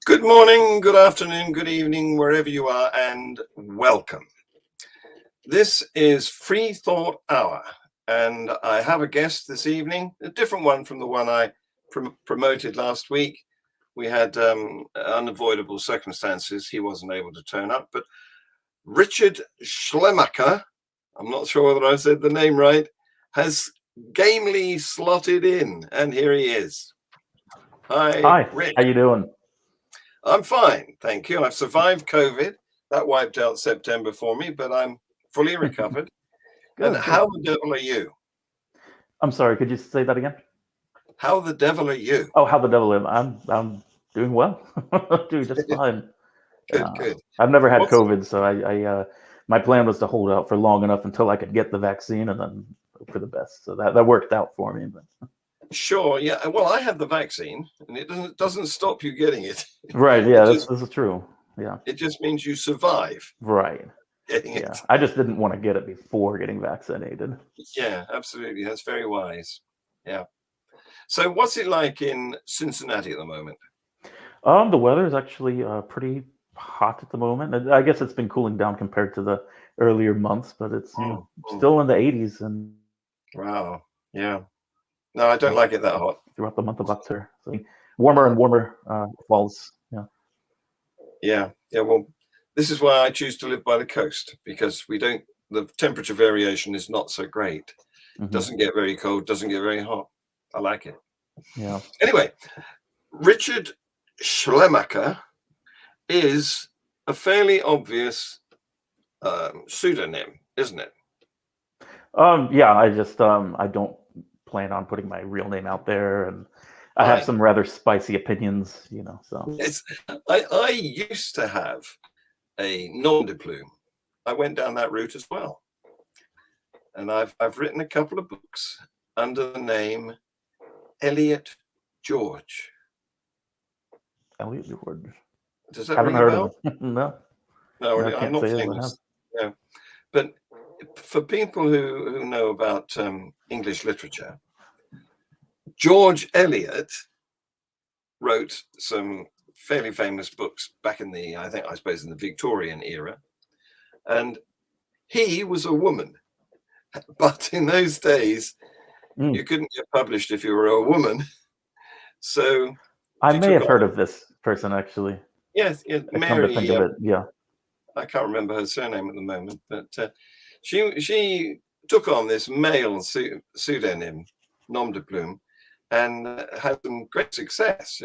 Good morning, good afternoon, good evening, wherever you are, and welcome. This is FreeThought Hour, and I have a guest this evening, a different one from the one I promoted last week. We had unavoidable circumstances. He wasn't able to turn up, but Richard Schleiermacher, I'm not sure whether I said the name right, has gamely slotted in, and here he is. Hi, Rich. how you doing? I'm fine, thank you. I've survived COVID. That wiped out September for me, but I'm fully recovered. And how the devil are you? I'm sorry, could you say that again? How the devil are you? Oh, how the devil am I? I'm doing well. Doing just fine. Good. I've never had COVID, so I my plan was to hold out for long enough until I could get the vaccine and then hope for the best. So that worked out for me. But. Sure, yeah. Well, I had the vaccine, and it doesn't stop you getting it. Right, yeah, this is true. Yeah. It just means you survive. Right. Getting it. Yeah. I just didn't want to get it before getting vaccinated. Yeah, absolutely. That's very wise. Yeah. So what's it like in Cincinnati at the moment? The weather is actually pretty hot at the moment. I guess it's been cooling down compared to the earlier months, but it's still in the 80s and wow. Yeah. No, I don't like it that hot. Throughout the month of October. So warmer and warmer falls. Yeah. Well, this is why I choose to live by the coast, because the temperature variation is not so great. Mm-hmm. Doesn't get very cold, doesn't get very hot. I like it. Yeah. Anyway, Richard Schleiermacher is a fairly obvious pseudonym, isn't it? Yeah, I just I don't plan on putting my real name out there, and I have some rather spicy opinions, so I used to have a nom de plume. I went down that route as well, and I've written a couple of books under the name Elliot George. Elliot George. Does that ring a bell? No, I'm not famous. No, but for people who know about English literature, George Eliot wrote some fairly famous books back in I suppose in the Victorian era, and he was a woman. But in those days, you couldn't get published if you were a woman. So I may have heard of this person actually. Yes, Mary. Come to think of it, yeah. I can't remember her surname at the moment, but she took on this male pseudonym, nom de plume, and had some great success.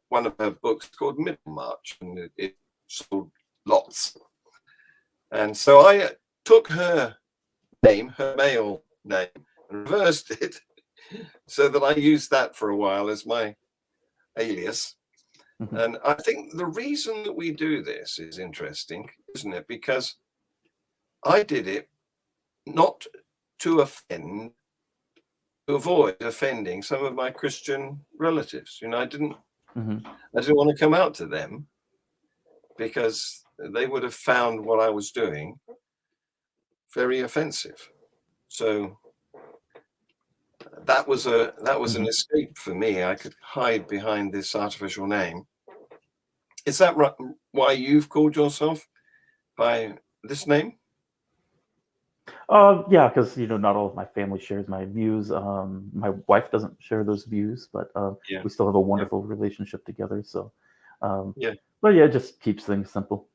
One of her books called Middlemarch, and it sold lots. And so I took her name, her male name, and reversed it so that I used that for a while as my alias. Mm-hmm. And I think the reason that we do this is interesting, isn't it? Because I did it not to avoid offending some of my Christian relatives. I didn't want to come out to them because they would have found what I was doing very offensive. So that was an escape for me. I could hide behind this artificial name. Is that why you've called yourself by this name? Yeah, because not all of my family shares my views. My wife doesn't share those views, but we still have a wonderful relationship together. So, but it just keeps things simple.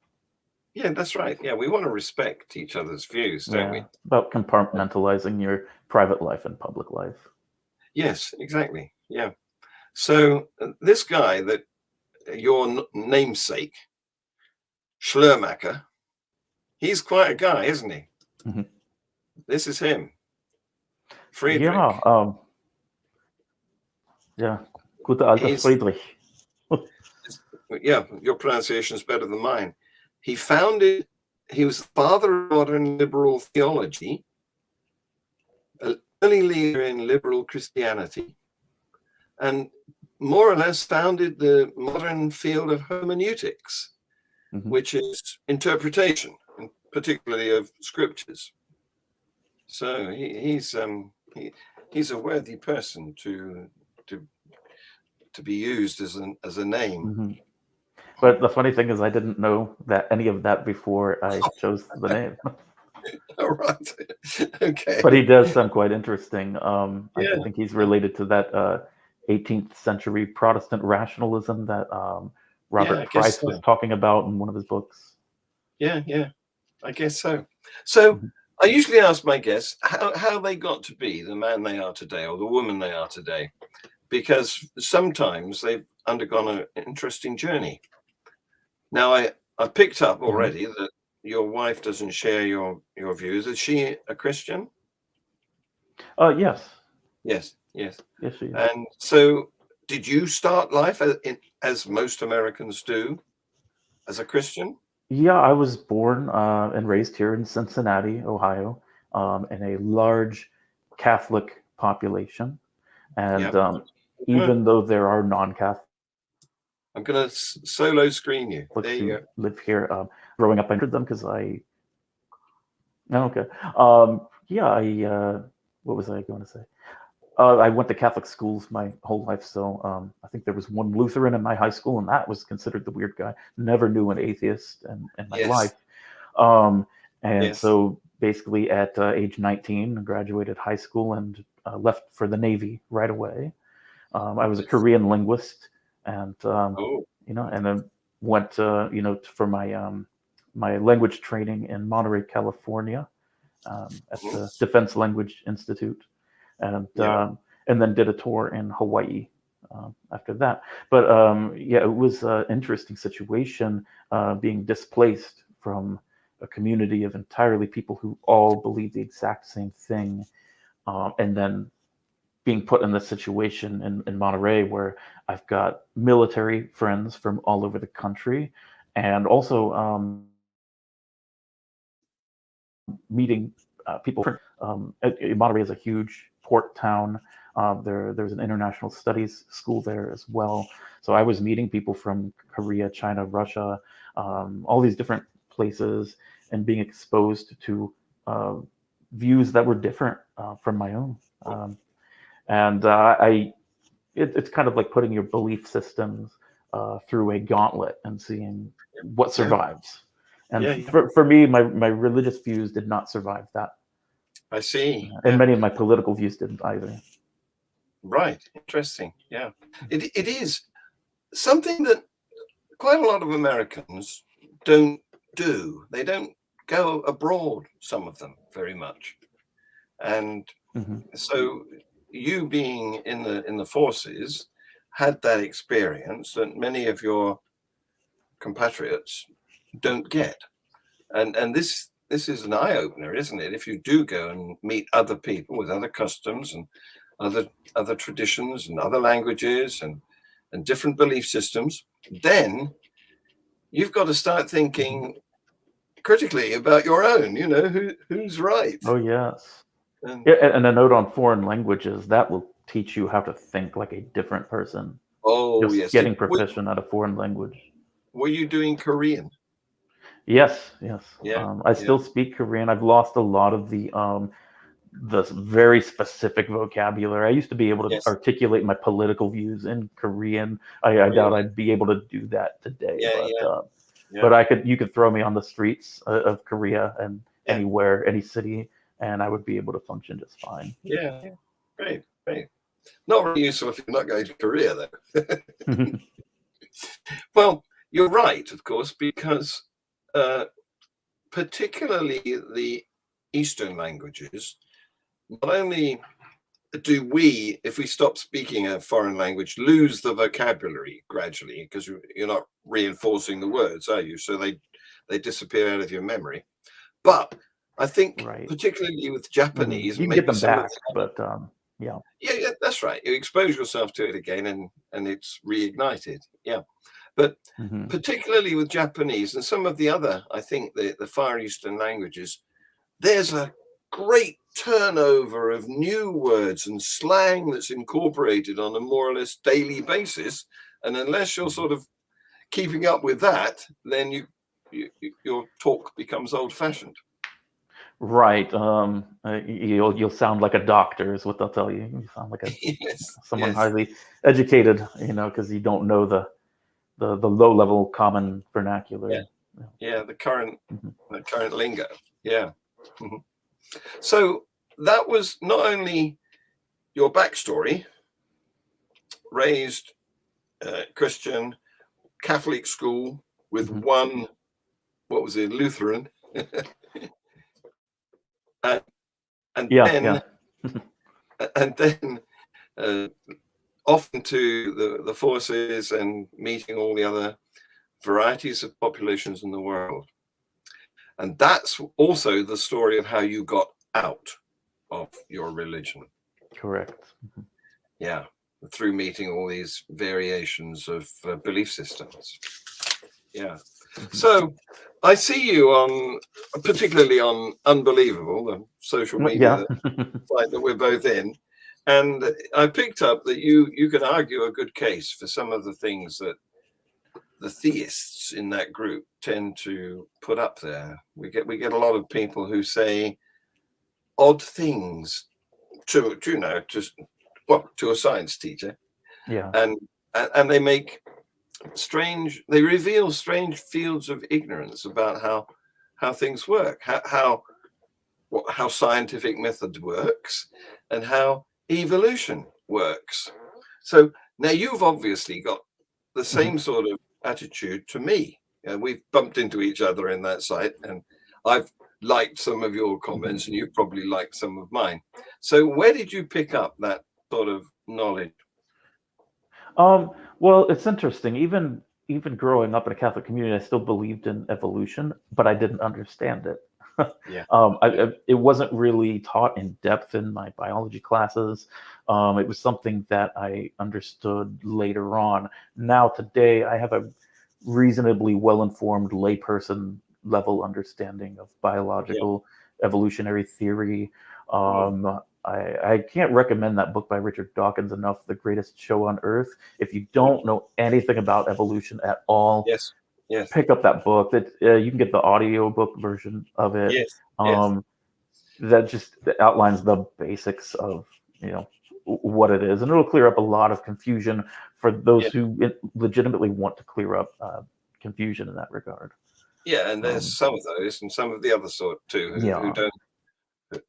Yeah, that's right. Yeah, we want to respect each other's views, don't we? About compartmentalizing your private life and public life. Yes, exactly. Yeah. So this guy that your namesake, Schleiermacher, he's quite a guy, isn't he? Mm-hmm. This is him. Friedrich. Yeah. Gute alte Friedrich. Yeah, your pronunciation is better than mine. He was the father of modern liberal theology, an early leader in liberal Christianity, and more or less founded the modern field of hermeneutics, which is interpretation, particularly of scriptures. So he's a worthy person to be used as a name. But the funny thing is, I didn't know that any of that before I chose the name. All right. Okay. But he does sound quite interesting. I Yeah. think he's related to that 18th century Protestant rationalism that Robert I guess Price was so. talking about in one of his books. Yeah, I guess so. So I usually ask my guests how they got to be the man they are today or the woman they are today, because sometimes they've undergone an interesting journey. Now, I've picked up already that your wife doesn't share your views. Is she a Christian? Yes. Yes. Yes, she is. And so, did you start life as most Americans do, as a Christian? Yeah, I was born and raised here in Cincinnati, Ohio, in a large Catholic population. And Yeah. even though there are non-Catholics I'm going to solo screen you. There you who go. live here, growing up, I entered them because I. Oh, okay. What was I going to say? I went to Catholic schools my whole life, so I think there was one Lutheran in my high school, and that was considered the weird guy. Never knew an atheist in my life. And so basically at age 19, I graduated high school and left for the Navy right away. I was a Korean linguist, and and then went for my language training in Monterey, California, at the Defense Language Institute, and then did a tour in Hawaii after that. But it was an interesting situation being displaced from a community of entirely people who all believe the exact same thing, and then being put in this situation in Monterey where I've got military friends from all over the country, and also meeting people. Monterey is a huge port town. There's an international studies school there as well. So I was meeting people from Korea, China, Russia, all these different places, and being exposed to views that were different from my own. It's kind of like putting your belief systems through a gauntlet and seeing what survives. And for me, my religious views did not survive that. I see. And many of my political views didn't either. Right. Interesting. Yeah. It is something that quite a lot of Americans don't do. They don't go abroad, some of them, very much. And so you being in the forces had that experience that many of your compatriots don't get. And this is an eye-opener, isn't it? If you do go and meet other people with other customs and other traditions and other languages and different belief systems, then you've got to start thinking critically about your own, who's right. Oh, yes. And a note on foreign languages, that will teach you how to think like a different person. Oh, yes. Getting proficient at a foreign language. Were you doing Korean? Yes. Yeah. I still speak Korean. I've lost a lot of the very specific vocabulary. I used to be able to articulate my political views in Korean. I doubt I'd be able to do that today. But you could throw me on the streets of Korea and anywhere, any city, and I would be able to function just fine. Yeah. Great. Not really useful if you're not going to Korea, though. Well, you're right, of course, because particularly the Eastern languages, not only do we, if we stop speaking a foreign language, lose the vocabulary gradually because you're not reinforcing the words, are you? So they disappear out of your memory. But I think particularly with Japanese, you can get them back, but yeah, that's right. You expose yourself to it again, and it's reignited. Yeah, but particularly with Japanese and some of the other, I think the Far Eastern languages, there's a great turnover of new words and slang that's incorporated on a more or less daily basis, and unless you're sort of keeping up with that, then your talk becomes old-fashioned. Right. You'll sound like a doctor is what they'll tell you. You sound like someone highly educated, because you don't know the the low level common vernacular. Yeah. Yeah, the current lingo. Yeah. Mhm. So that was not only your backstory, raised Christian, Catholic school with one, what was it, Lutheran, and then off into the forces and meeting all the other varieties of populations in the world. And that's also the story of how you got out of your religion. Correct. Yeah, through meeting all these variations of belief systems. Yeah. So I see you particularly on Unbelievable, the social media site that we're both in. And I picked up that you can argue a good case for some of the things that the theists in that group tend to put up there. We get a lot of people who say odd things to a science teacher. Yeah. And they reveal strange fields of ignorance about how things work, how scientific method works, and how evolution works. So now you've obviously got the same sort of attitude to me. We've bumped into each other in that site, and I've liked some of your comments, and you've probably liked some of mine. So where did you pick up that sort of knowledge? Well, it's interesting. Even growing up in a Catholic community, I still believed in evolution, but I didn't understand it. Yeah. It wasn't really taught in depth in my biology classes. It was something that I understood later on. Now, today, I have a reasonably well-informed layperson level understanding of biological evolutionary theory. I can't recommend that book by Richard Dawkins enough, The Greatest Show on Earth. If you don't know anything about evolution at all, pick up that book. You can get the audiobook version of it. That just outlines the basics of what it is, and it'll clear up a lot of confusion for those who legitimately want to clear up confusion in that regard. Yeah, and there's some of those, and some of the other sort too, who don't.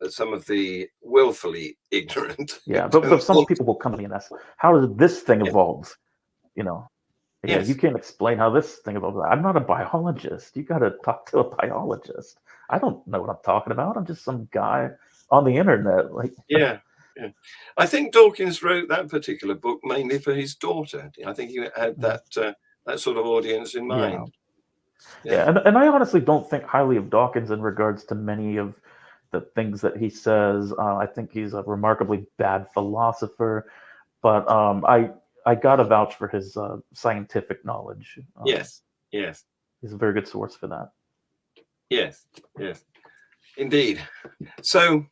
Some of the willfully ignorant. Yeah, but some people will come to me and ask, "How did this thing evolve?" You can't explain how this thing evolved. I'm not a biologist. You got to talk to a biologist. I don't know what I'm talking about. I'm just some guy on the internet. I think Dawkins wrote that particular book mainly for his daughter. I think he had that sort of audience in mind. And I honestly don't think highly of Dawkins in regards to many of the things that he says. I think he's a remarkably bad philosopher, but I gotta vouch for his scientific knowledge. Yes. He's a very good source for that. Yes, indeed. So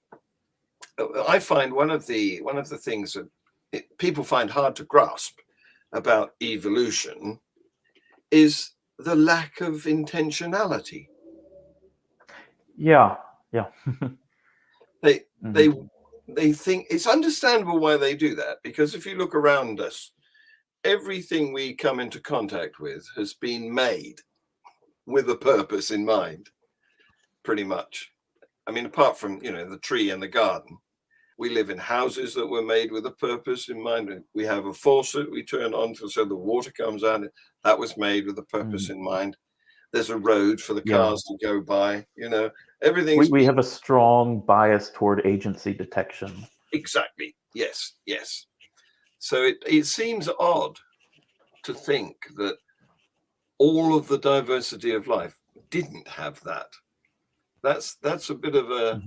I find one of the things that people find hard to grasp about evolution is the lack of intentionality. Yeah. They think it's understandable why they do that, because if you look around us, everything we come into contact with has been made with a purpose in mind, pretty much. I mean, apart from the tree and the garden, we live in houses that were made with a purpose in mind. We have a faucet we turn on so the water comes out. That was made with a purpose in mind. There's a road for the cars to go by. Everything's. We have a strong bias toward agency detection. Exactly. Yes. So it seems odd to think that all of the diversity of life didn't have that. That's a bit of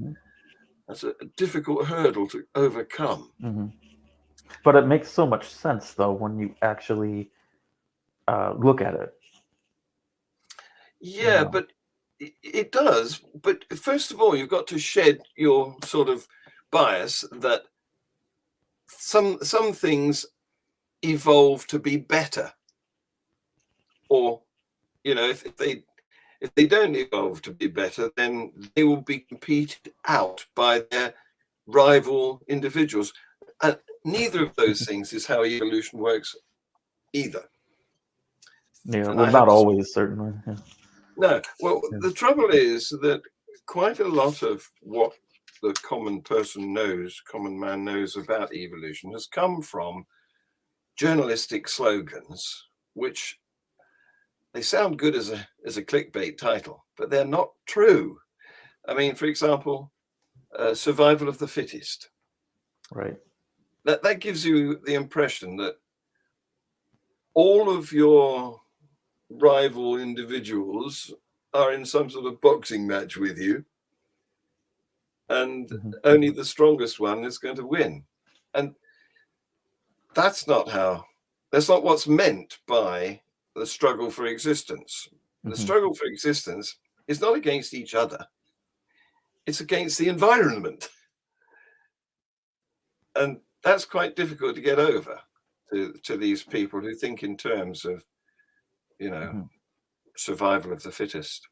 that's a difficult hurdle to overcome. But it makes so much sense, though, when you actually look at it. Yeah, but it does. But first of all, you've got to shed your sort of bias that some things evolve to be better, or if they don't evolve to be better, then they will be competed out by their rival individuals, and neither of those things is how evolution works either. Yeah, And well, I have not always, certainly. Yeah. no. Well, Yeah. the trouble is that quite a lot of what the common man knows about evolution has come from journalistic slogans, which they sound good as a clickbait title, but they're not true. I mean, for example, survival of the fittest. Right. That gives you the impression that all of your rival individuals are in some sort of boxing match with you, and only the strongest one is going to win. And that's not what's meant by the struggle for existence. The struggle for existence is not against each other, it's against the environment. And that's quite difficult to get over to these people who think in terms of, survival of the fittest.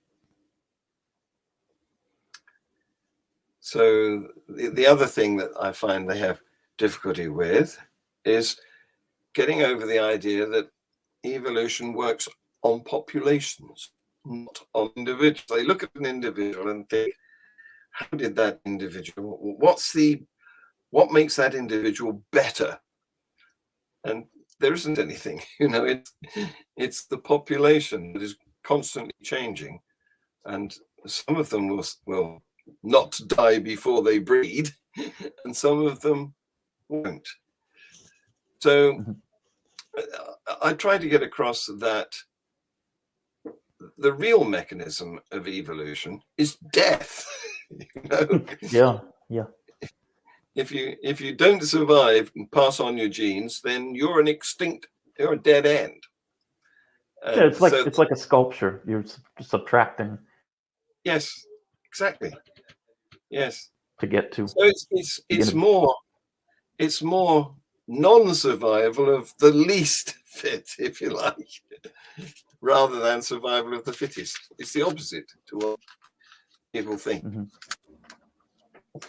So the other thing that I find they have difficulty with is getting over the idea that evolution works on populations, not on individuals. They look at an individual and think, how did that individual, what makes that individual better? And there isn't anything, it's the population that is constantly changing. And some of them will not die before they breed, and some of them won't. So I try to get across that the real mechanism of evolution is death. Yeah. If you don't survive and pass on your genes, then you're a dead end. Yeah, it's like a sculpture. You're subtracting. Yes, exactly. Yes. To get to. So it's more non-survival of the least fit, if you like, rather than survival of the fittest. It's the opposite to what people think.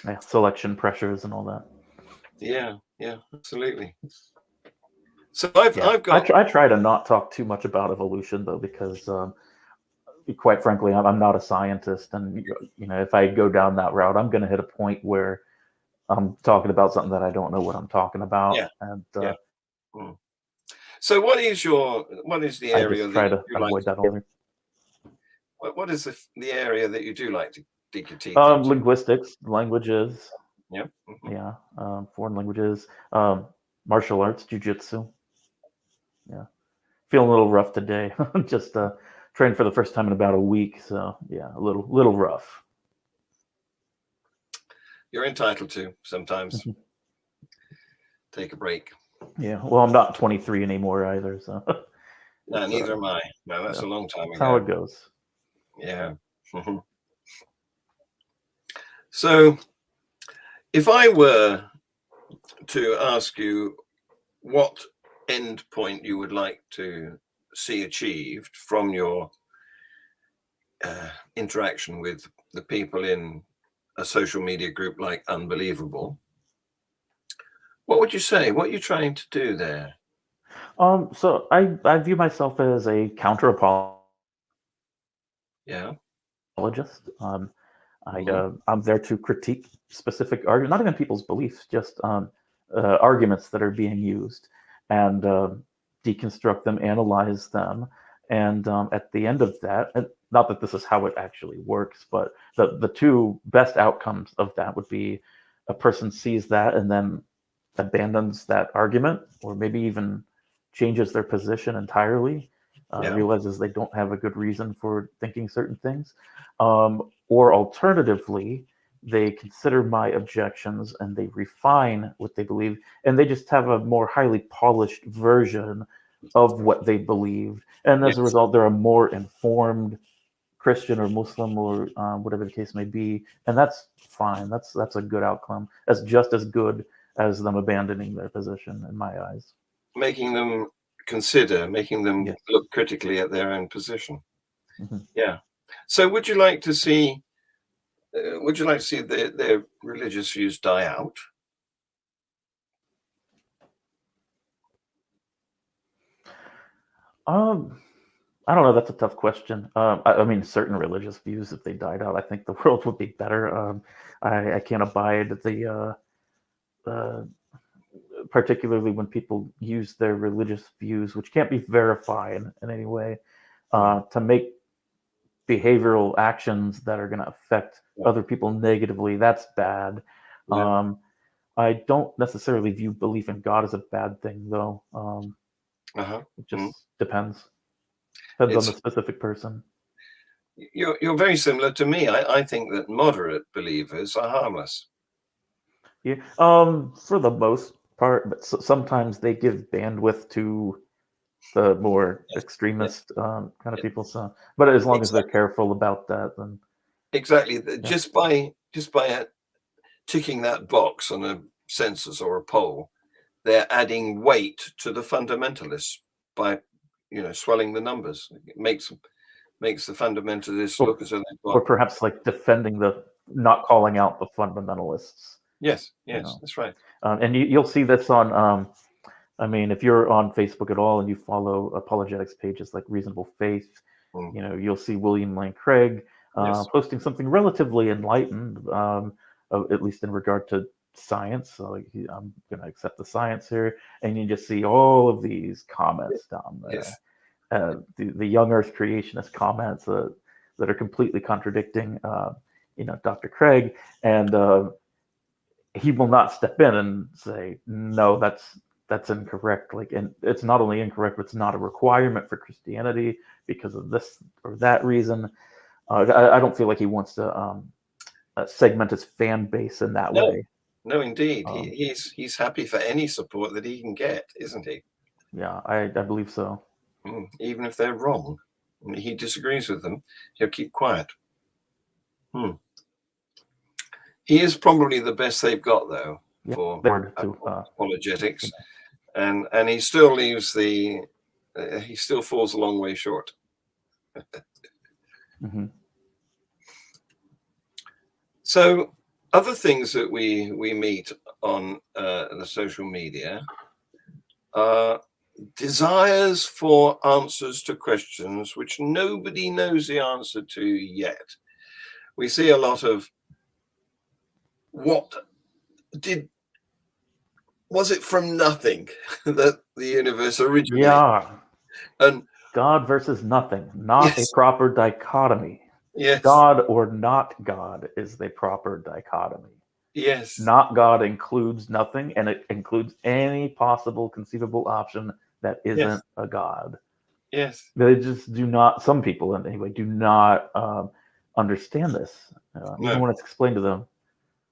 Yeah, selection pressures and all that. Yeah, absolutely. So I try to not talk too much about evolution though, because quite frankly, I'm not a scientist, and if I go down that route, I'm going to hit a point where I'm talking about something that I don't know what I'm talking about. Yeah. And So what is the area I just try that to avoid that altogether. What is the area that you do like to dig your teeth into? Linguistics, languages. Yep. Yeah. Foreign languages, martial arts, jiu-jitsu. Yeah. Feeling a little rough today. Just trained for the first time in about a week, so yeah, a little rough. You're entitled to sometimes take a break. Yeah. Well, I'm not 23 anymore either, so. No, neither am I. No, that's a long time ago. That's how it goes. Yeah. So, if I were to ask you what end point you would like to see achieved from your interaction with the people in a social media group like Unbelievable, what would you say? What are you trying to do there? So I view myself as a counter apologist. Yeah. I'm there to critique specific arguments, not even people's beliefs, just arguments that are being used, and deconstruct them, analyze them, and at the end of that, and not that this is how it actually works, but the two best outcomes of that would be a person sees that and then abandons that argument, or maybe even changes their position entirely, realizes they don't have a good reason for thinking certain things, or alternatively, they consider my objections and they refine what they believe, and they just have a more highly polished version of what they believed, and as a result, they're a more informed Christian or Muslim or whatever the case may be, and that's fine. That's a good outcome. That's just as good as them abandoning their position in my eyes. Making them look critically at their own position. Yeah. So would you like to see their religious views die out? I don't know. That's a tough question. I mean, certain religious views, if they died out, I think the world would be better. I can't abide the particularly when people use their religious views, which can't be verified in any way, to make behavioral actions that are going to affect other people negatively. That's bad. Yeah. I don't necessarily view belief in God as a bad thing, though. It just depends. Depends on the specific person. You're very similar to me. I think that moderate believers are harmless. Yeah. For the most part, but sometimes they give bandwidth to the more Yes. extremist kind of people. So, but as long as they're careful about that, then exactly. Just by ticking that box on a census or a poll, they're adding weight to the fundamentalists by, swelling the numbers. It makes the fundamentalists look as though they've or got. perhaps like defending not calling out the fundamentalists. Yes, that's right. And you'll see this on. I mean, if you're on Facebook at all and you follow apologetics pages like Reasonable Faith, you'll see William Lane Craig posting something relatively enlightened, at least in regard to science. So I'm going to accept the science here, and you just see all of these comments down there. Yes. The young Earth creationist comments that are completely contradicting, Dr. Craig, and he will not step in and say, no, that's incorrect. Like, and it's not only incorrect, but it's not a requirement for Christianity because of this or that reason. I don't feel like he wants to segment his fan base in that way. No, indeed. He's happy for any support that he can get, isn't he? Yeah, I believe so. Even if they're wrong, he disagrees with them, he'll keep quiet. He is probably the best they've got, though, for apologetics, and he still leaves he still falls a long way short. So, other things that we meet on the social media are desires for answers to questions which nobody knows the answer to yet. We see a lot of was it from nothing that the universe originated? Yeah. And God versus nothing, not a proper dichotomy. Yes. God or not God is the proper dichotomy. Yes. Not God includes nothing, and it includes any possible conceivable option that isn't a God. Yes. They just do not, some people anyway, do not understand this, even when it's explained to them.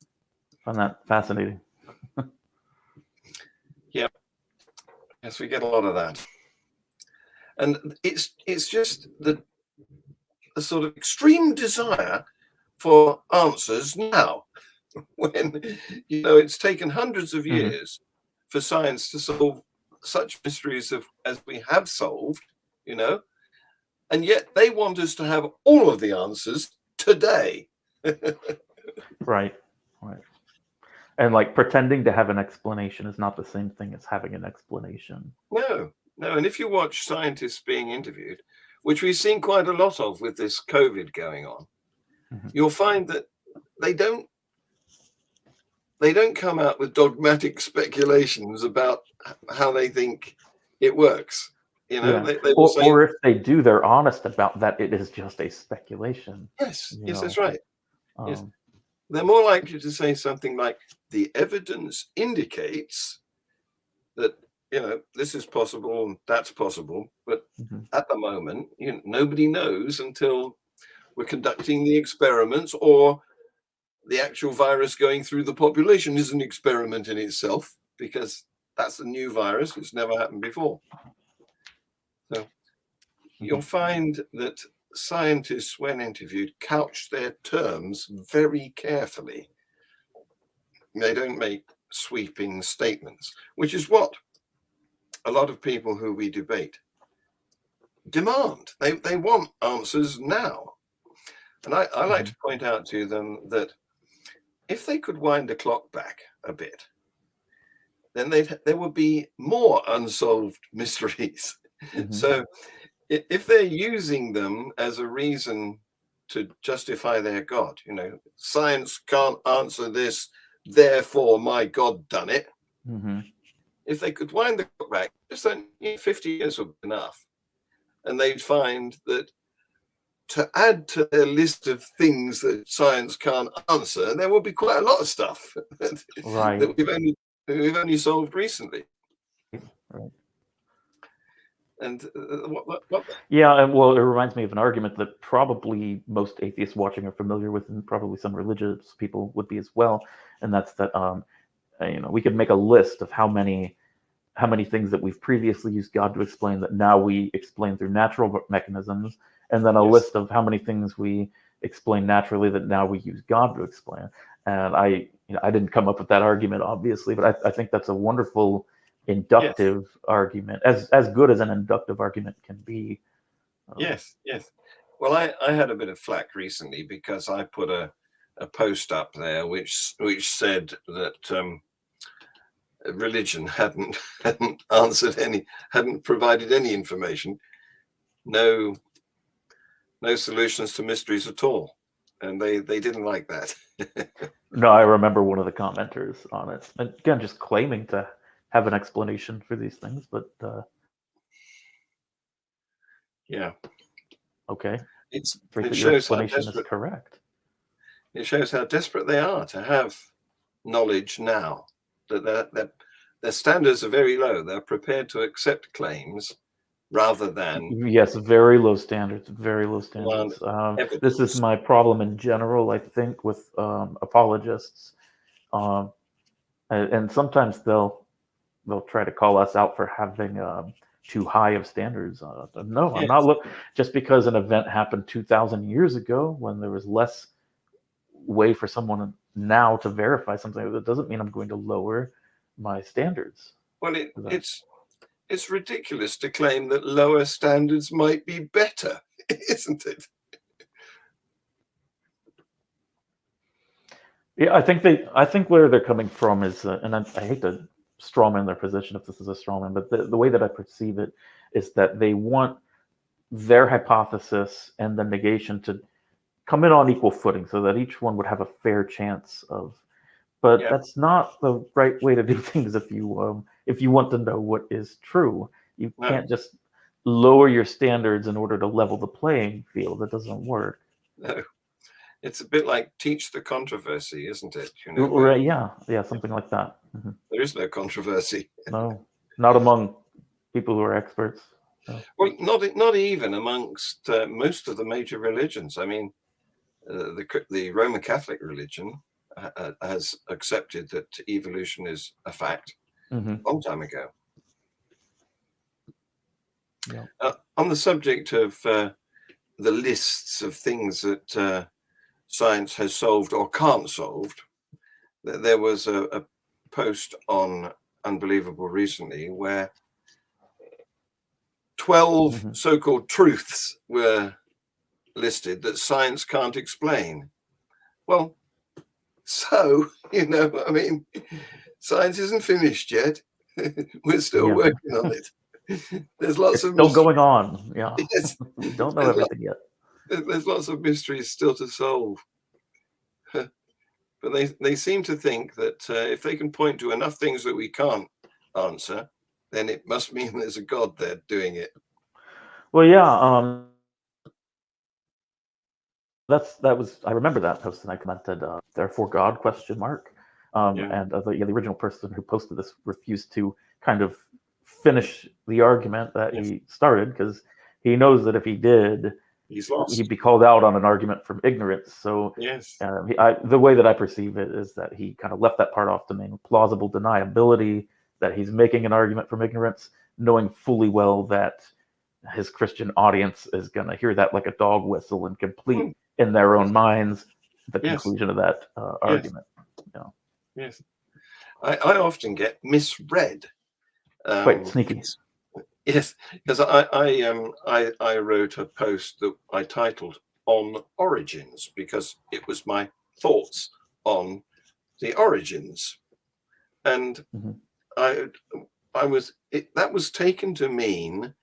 I find that fascinating. Yes, we get a lot of that. And it's just the sort of extreme desire for answers now, when it's taken hundreds of years for science to solve such mysteries as we have solved, and yet they want us to have all of the answers today. Right. And like pretending to have an explanation is not the same thing as having an explanation. No. And if you watch scientists being interviewed, which we've seen quite a lot of with this COVID going on, you'll find that they don't come out with dogmatic speculations about how they think it works. They will say, or if they do, they're honest about that. It is just a speculation. Yes, that's right. Yes. They're more likely to say something like, the evidence indicates that, this is possible and that's possible. But at the moment, nobody knows until we're conducting the experiments, or the actual virus going through the population is an experiment in itself, because that's a new virus. It's never happened before. So you'll find that scientists, when interviewed, couch their terms very carefully. They don't make sweeping statements, which is what a lot of people who we debate demand. They want answers now. And I like to point out to them that if they could wind the clock back a bit, then there would be more unsolved mysteries. So if they're using them as a reason to justify their God, science can't answer this, therefore my God done it. Mm-hmm. If they could wind the clock back, just 50 years would be enough. And they'd find that to add to their list of things that science can't answer, there will be quite a lot of stuff Right. that we've only solved recently. Right. And Yeah, and well, it reminds me of an argument that probably most atheists watching are familiar with, and probably some religious people would be as well. And that's that we could make a list of how many things that we've previously used God to explain that now we explain through natural mechanisms, and then a list of how many things we explain naturally that now we use God to explain. And I didn't come up with that argument, obviously, but I think that's a wonderful inductive argument, as good as an inductive argument can be. Yes. Well, I had a bit of flack recently because I put a post up there which said that religion hadn't provided any information, no solutions to mysteries at all, and they didn't like that. No, I remember one of the commenters on it, and again, just claiming to have an explanation for these things, but yeah, okay, it your shows how explanation is correct. It shows how desperate they are to have knowledge now. That their standards are very low. They're prepared to accept claims rather than Yes, very low standards. Very low standards. evidence. This is my problem in general, I think, with apologists, and sometimes they'll try to call us out for having too high of standards. No, I'm not just because an event happened 2,000 years ago when there was less way for someone now to verify something. That doesn't mean I'm going to lower my standards. Well, it's ridiculous to claim that lower standards might be better, isn't it? Yeah, I think where they're coming from is, and I hate to strawman their position if this is a strawman, but the way that I perceive it is that they want their hypothesis and the negation to come in on equal footing so that each one would have a fair chance of. But that's not the right way to do things if you want to know what is true. You can't just lower your standards in order to level the playing field. That doesn't work. No. It's a bit like teach the controversy, isn't it? Right, yeah, something like that. Mm-hmm. There is no controversy. No, not among people who are experts. No. Well, not even amongst most of the major religions. I mean, the Roman Catholic religion has accepted that evolution is a fact a long time ago. Yeah. On the subject of the lists of things that science has solved or can't solve, there was a post on Unbelievable recently where 12 so-called truths were listed that science can't explain. Well, so, I mean, science isn't finished yet. We're still working on it. There's lots of still going on. Yeah. Yes. We don't know everything yet. There's lots of mysteries still to solve. But they seem to think that if they can point to enough things that we can't answer, then it must mean there's a God there doing it. Well, yeah. I remember that post, and I commented, "Therefore God?" ? And the original person who posted this refused to kind of finish the argument that he started because he knows that if he did, he's lost. He'd be called out on an argument from ignorance. So the way that I perceive it is that he kind of left that part off to mean plausible deniability, that he's making an argument from ignorance, knowing fully well that his Christian audience is going to hear that like a dog whistle and complete in their own minds the conclusion of that argument. Yes. I often get misread. Quite sneaky. Yes, because I wrote a post that I titled "On Origins" because it was my thoughts on the origins, and that was taken to mean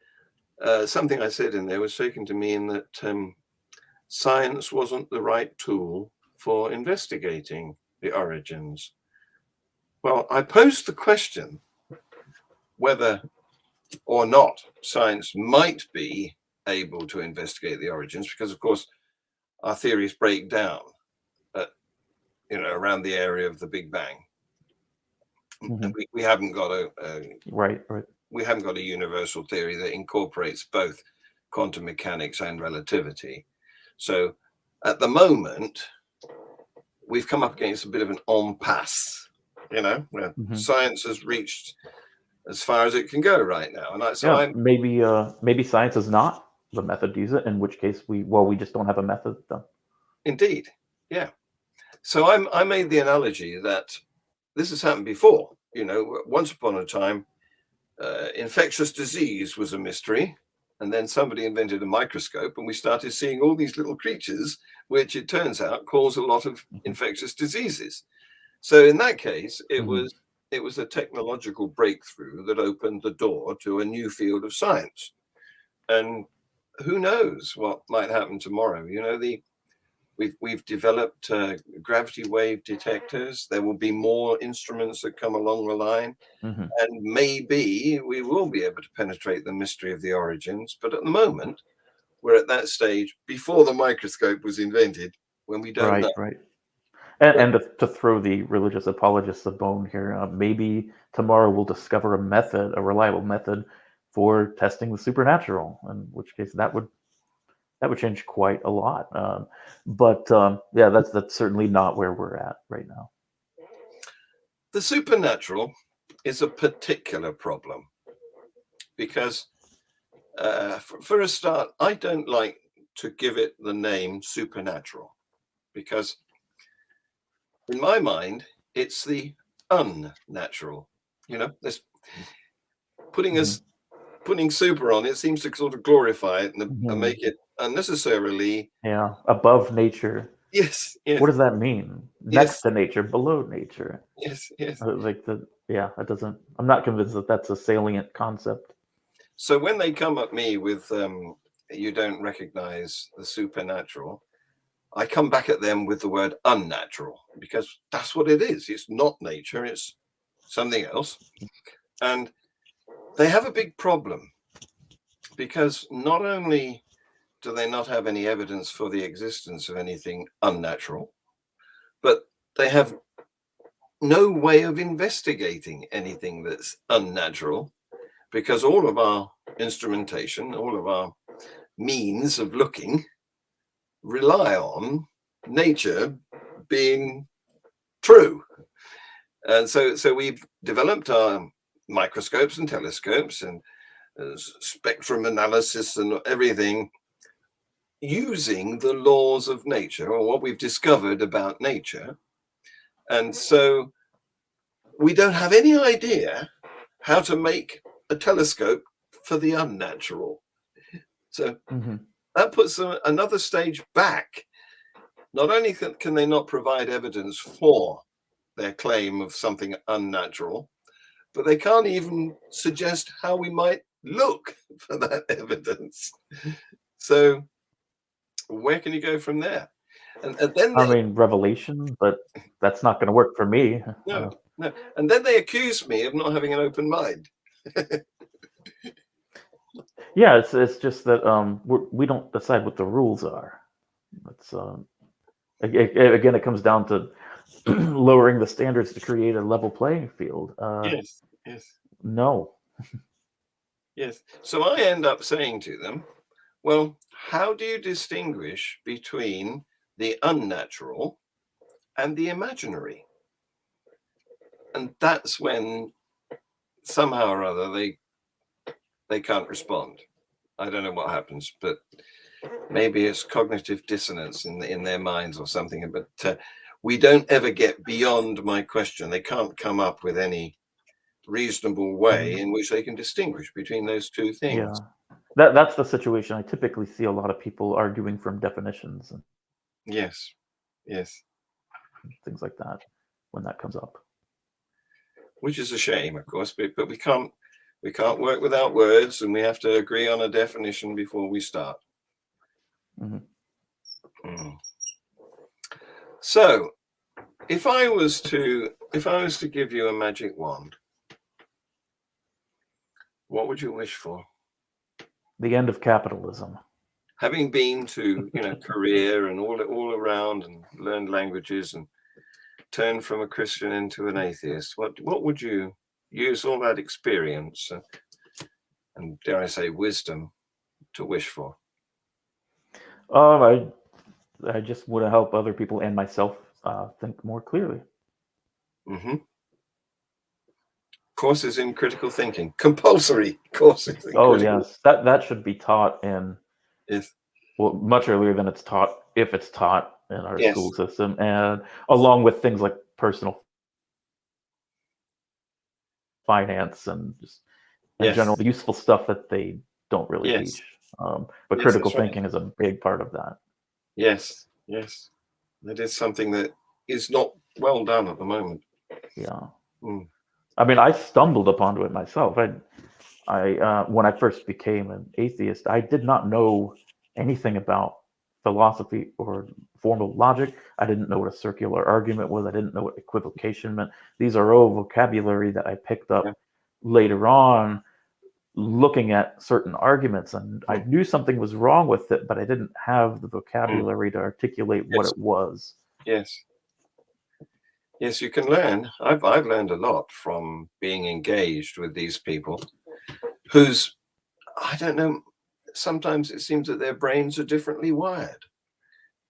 something I said in there was taken to mean that science wasn't the right tool for investigating the origins. Well, I posed the question whether or not science might be able to investigate the origins, because of course our theories break down around the area of the Big Bang. Mhm. We haven't got Right. we haven't got a universal theory that incorporates both quantum mechanics and relativity. So at the moment, we've come up against a bit of an impasse, where Mhm. science has reached as far as it can go right now. And Maybe science is not the method to use it, in which case we just don't have a method then. Indeed, yeah. So I made the analogy that this has happened before. Once upon a time, infectious disease was a mystery, and then somebody invented a microscope, and we started seeing all these little creatures, which it turns out cause a lot of infectious diseases. So in that case, it was a technological breakthrough that opened the door to a new field of science. And who knows what might happen tomorrow? We've developed gravity wave detectors. There will be more instruments that come along the line, Mhm. and maybe we will be able to penetrate the mystery of the origins. But at the moment, we're at that stage before the microscope was invented, when we don't know. Right. And to throw the religious apologists a bone here, maybe tomorrow we'll discover a reliable method for testing the supernatural, in which case that would change quite a lot. But yeah, that's certainly not where we're at right now. The supernatural is a particular problem because, for a start, I don't like to give it the name supernatural, because in my mind, it's the unnatural. This putting super on it seems to sort of glorify it and make it unnecessarily. Yeah, above nature. Yes, What does that mean? Next to nature, below nature. yes. That doesn't. I'm not convinced that that's a salient concept. So when they come at me with you don't recognize the supernatural, I come back at them with the word unnatural, because that's what it is. It's not nature, it's something else. And they have a big problem, because not only do they not have any evidence for the existence of anything unnatural, but they have no way of investigating anything that's unnatural, because all of our instrumentation, all of our means of looking rely on nature being true. And so we've developed our microscopes and telescopes and spectrum analysis and everything using the laws of nature, or what we've discovered about nature. And so we don't have any idea how to make a telescope for the unnatural. So that puts them another stage back. Not only can they not provide evidence for their claim of something unnatural, but they can't even suggest how we might look for that evidence. So where can you go from there? And then I mean, revelation, but that's not going to work for me. no. And then they accuse me of not having an open mind. Yeah, it's just that we don't decide what the rules are. It's again, it comes down to lowering the standards to create a level playing field. Yes. No. Yes. So I end up saying to them, well, how do you distinguish between the unnatural and the imaginary? And that's when somehow or other they can't respond. I don't know what happens, but maybe it's cognitive dissonance in their minds or something. But we don't ever get beyond my question. They can't come up with any reasonable way in which they can distinguish between those two things. Yeah, that's the situation I typically see a lot of people arguing from definitions and Yes, things like that when that comes up. which is a shame, of course, but we can't We can't work without words, and we have to agree on a definition before we start. So, if I was to give you a magic wand, what would you wish for? The end of capitalism. Having been to, Korea and all around and learned languages and turned from a Christian into an atheist, what would you use all that experience and dare I say wisdom to wish for? I just want to help other people and myself think more clearly. Courses in critical thinking, compulsory courses. Yes, that should be taught in much earlier than it's taught, if it's taught in our school system, and along with things like personal finance and just in general, the useful stuff that they don't really teach. But critical thinking is a big part of that. Yes, that is something that is not well done at the moment. Yeah. I mean, I stumbled upon it myself. I when I first became an atheist, I did not know anything about philosophy or formal logic. I didn't know what a circular argument was. I didn't know what equivocation meant. These are all vocabulary that I picked up later on, looking at certain arguments, and I knew something was wrong with it, but I didn't have the vocabulary to articulate what it was. Yes, you can learn. I've learned a lot from being engaged with these people whose, I don't know, sometimes it seems that their brains are differently wired.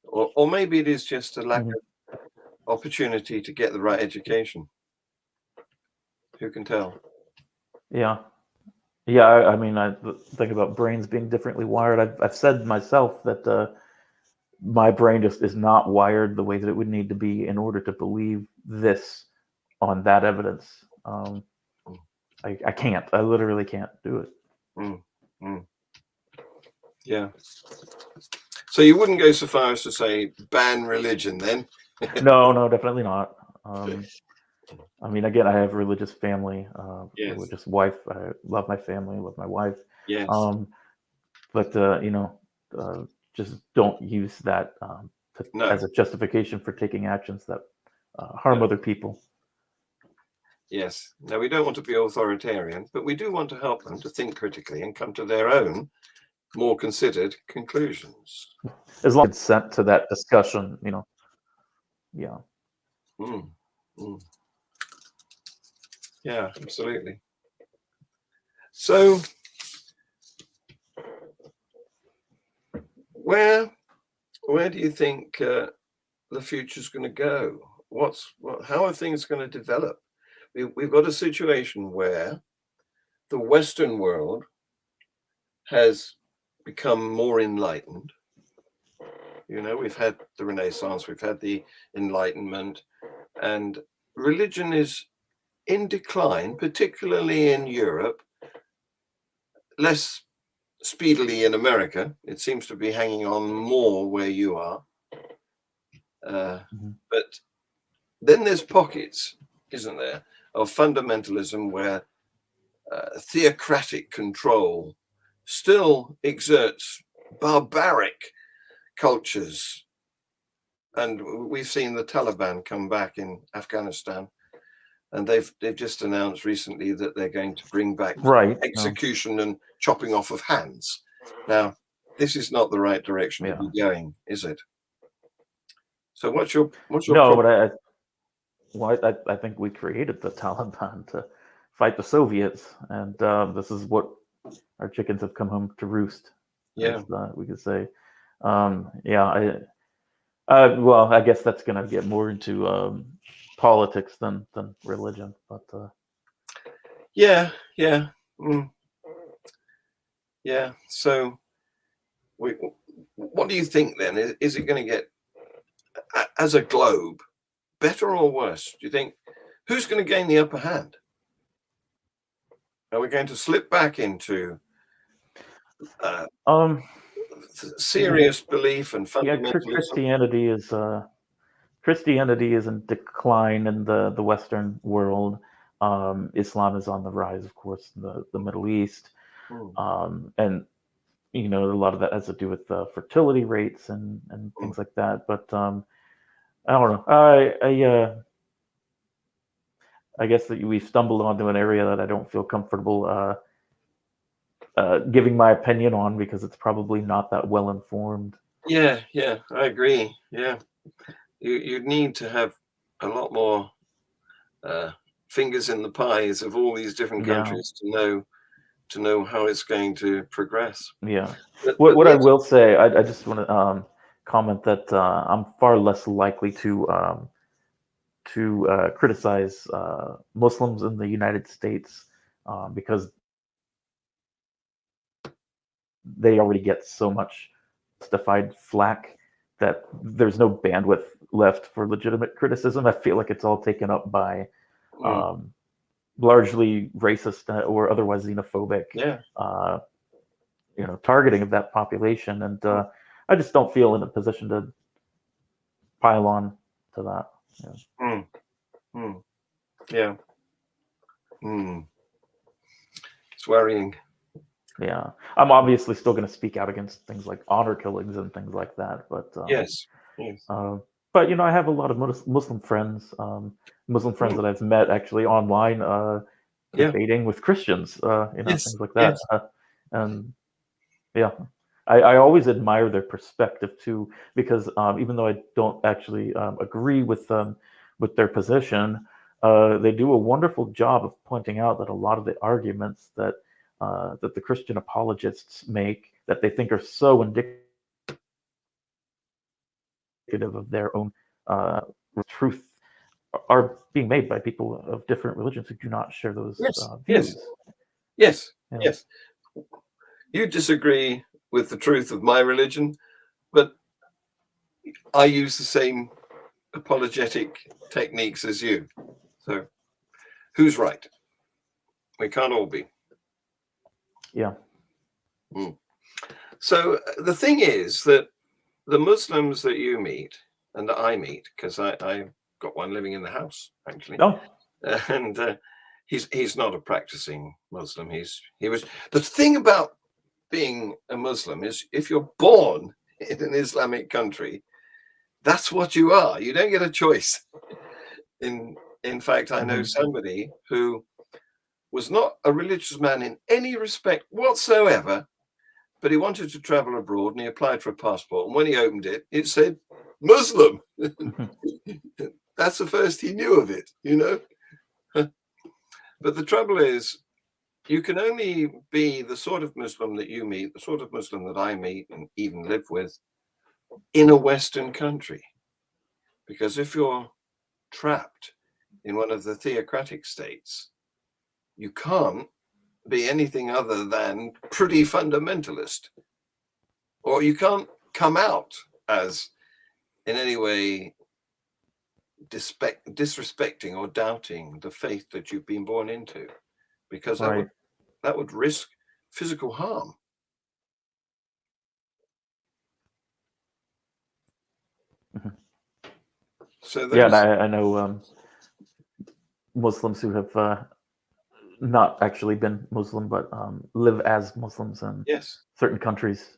Or maybe it is just a lack of opportunity to get the right education. Who can tell? Yeah. I mean, I think about brains being differently wired. I've said myself that my brain just is not wired the way that it would need to be in order to believe this on that evidence. I can't. I literally can't do it. Yeah. So you wouldn't go so far as to say ban religion then? No, definitely not. I mean, again, I have a religious family, religious wife. I love my family, love my wife. Yes. But just don't use that as a justification for taking actions that harm other people. Yes. Now, we don't want to be authoritarian, but we do want to help them to think critically and come to their own more considered conclusions. As long as consent to that discussion, Yeah. Yeah, absolutely. So, where do you think the future's going to go? How are things going to develop? We've got a situation where the Western world has become more enlightened. We've had the Renaissance, we've had the Enlightenment, and religion is in decline, particularly in Europe, less speedily in America. It seems to be hanging on more where you are. But then there's pockets, isn't there, of fundamentalism where theocratic control still exerts barbaric cultures. And we've seen the Taliban come back in Afghanistan, and they've just announced recently that they're going to bring back execution and chopping off of hands. Now, this is not the right direction to be going, is it? So what's your problem? But I think we created the Taliban to fight the Soviets, and this is what our chickens have come home to roost. Yeah, we could say. Well, I guess that's going to get more into politics than religion, but yeah. So, what do you think then? Is it going to get, as a globe, better or worse? Do you think who's going to gain the upper hand? Are we going to slip back into serious belief and fundamentalism? Christianity is in decline in the Western world. Islam is on the rise, of course, in the Middle East. Mm. And a lot of that has to do with fertility rates and things like that. But I don't know. I guess that we've stumbled onto an area that I don't feel comfortable giving my opinion on, because it's probably not that well informed. Yeah, I agree. Yeah, you need to have a lot more fingers in the pies of all these different Yeah, countries to know how it's going to progress. yeah. But What the I will say, I just want to comment that I'm far less likely to criticize Muslims in the United States because they already get so much justified flack that there's no bandwidth left for legitimate criticism. I feel like it's all taken up by um, largely racist or otherwise xenophobic, yeah, targeting of that population, and I just don't feel in a position to pile on to that. Yeah. mm, mm, yeah, mm. It's worrying. Yeah, I'm obviously still going to speak out against things like honor killings and things like that, but Yes, I have a lot of Muslim friends, mm, that I've met actually online, yeah, debating with Christians, yes, things like that, yes, and yeah, I always admire their perspective too, because even though I don't actually agree with their position, they do a wonderful job of pointing out that a lot of the arguments that the Christian apologists make, that they think are so indicative of their own uh, truth, are being made by people of different religions who do not share those yes, yes, views. yes, Yeah. yes. You disagree with the truth of my religion, but I use the same apologetic techniques as you. So who's right? We can't all be. Yeah. Mm. So the thing is that the Muslims that you meet and that I meet, because I got one living in the house actually, Oh. and he's not a practicing Muslim. He was. The thing about being a Muslim is if you're born in an Islamic country, that's what you are. You don't get a choice. In fact, I know Mhm. somebody who was not a religious man in any respect whatsoever, but he wanted to travel abroad and he applied for a passport. And when he opened it, it said Muslim. Mhm. That's the first he knew of it, you know. But the trouble is, you can only be the sort of Muslim that you meet, the sort of Muslim that I meet and even live with, in a Western country. Because if you're trapped in one of the theocratic states, you can't be anything other than pretty fundamentalist, or you can't come out as in any way disrespecting or doubting the faith that you've been born into, because Right. that would risk physical harm. Mhm. So Yeah, and those, I know Muslims who have not actually been Muslim, but live as Muslims in yes, certain countries,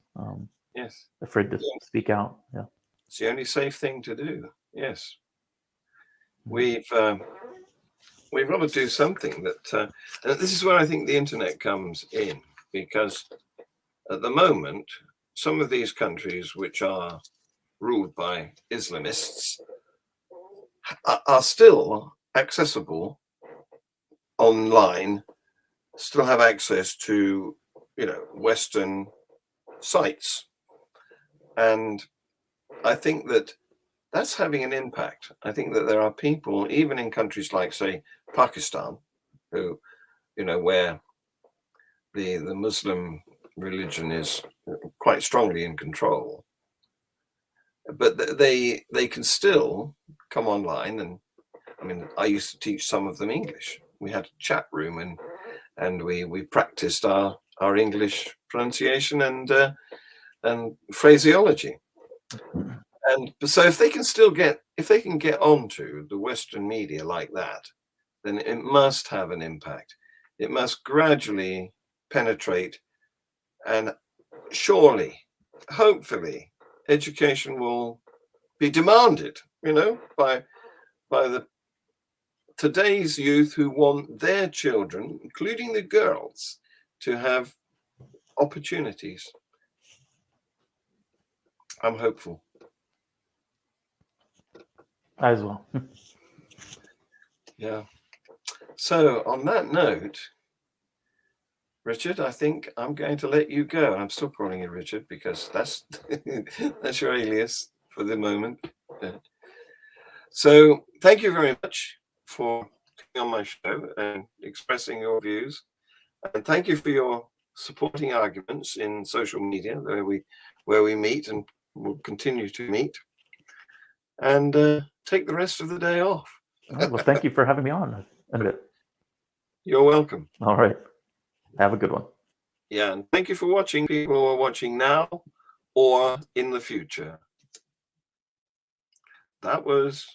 yes, afraid to yeah, speak out. Yeah. it's the only safe thing to do. Yes, Mhm. we've we've got to do something that, and this is where I think the internet comes in, because at the moment, some of these countries which are ruled by Islamists are still accessible online, still have access to, Western sites. And I think that that's having an impact. I think that there are people, even in countries like, say, Pakistan, who, where the Muslim religion is quite strongly in control, but they can still come online. And I mean, I used to teach some of them English. We had a chat room, and we practiced our English pronunciation and phraseology. And so if they can get onto the Western media like that, then it must have an impact. It must gradually penetrate, and surely, hopefully, education will be demanded, by the today's youth who want their children, including the girls, to have opportunities. I'm hopeful. As well. Yeah. So on that note, Richard, I think I'm going to let you go. I'm still calling you Richard because that's that's your alias for the moment. So thank you very much for coming on my show and expressing your views. And thank you for your supporting arguments in social media where we meet and will continue to meet. And take the rest of the day off. All right. Well, thank you for having me on. You're welcome. All right. Have a good one. Yeah, and thank you for watching, people who are watching now or in the future. That was